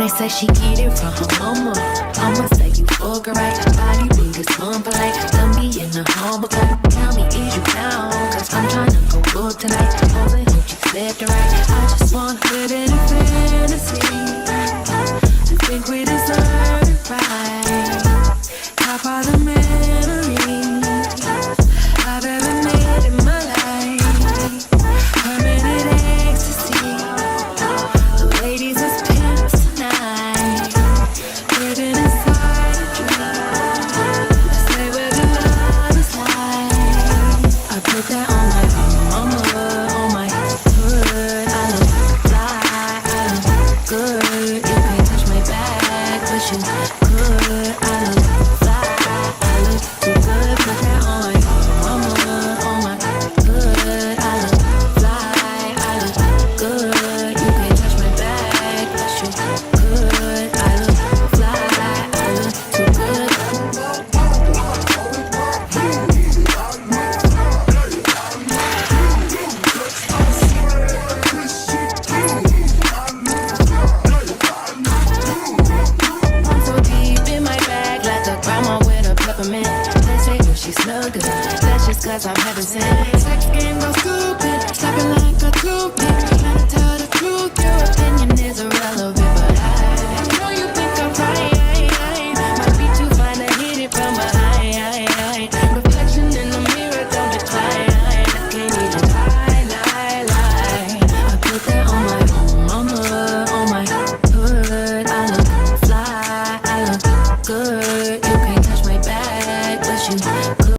they say she get it from her mama, I'ma say you fuck her right. Body rude as fun, but like don't be in the humble club. Tell me, is you down? Cause I'm tryna go up tonight. Only hope you slept right. I just wanna live in a fantasy. I think we deserve it right. Top all the memories I've ever made in my life. Permanent ecstasy. The ladies is pimps tonight. Living inside a dream. Say where the love is like. I put that on my mama, on my hood. I look fly, I look good. You can't touch my back, but you could. I look fly, I look too good. Put that on my mama, on my hood. I look fly, I look good. You can't touch my back, but you could. I look fly, I look too good. I'm so deep in my bag, like a grandma with a peppermint. They say that she smell good, that's just cause I'm heaven sent. Sex game go stupid, slapping like a toothpick. Trying to tell the truth, your opinion is irrelevant. But I know you think I'm right, might be too fine to hit it from behind. Reflection in the mirror, don't decline. I can't even lie. I put that on my mama, on my hood. I look fly, I look good. You can't touch my back, but you could.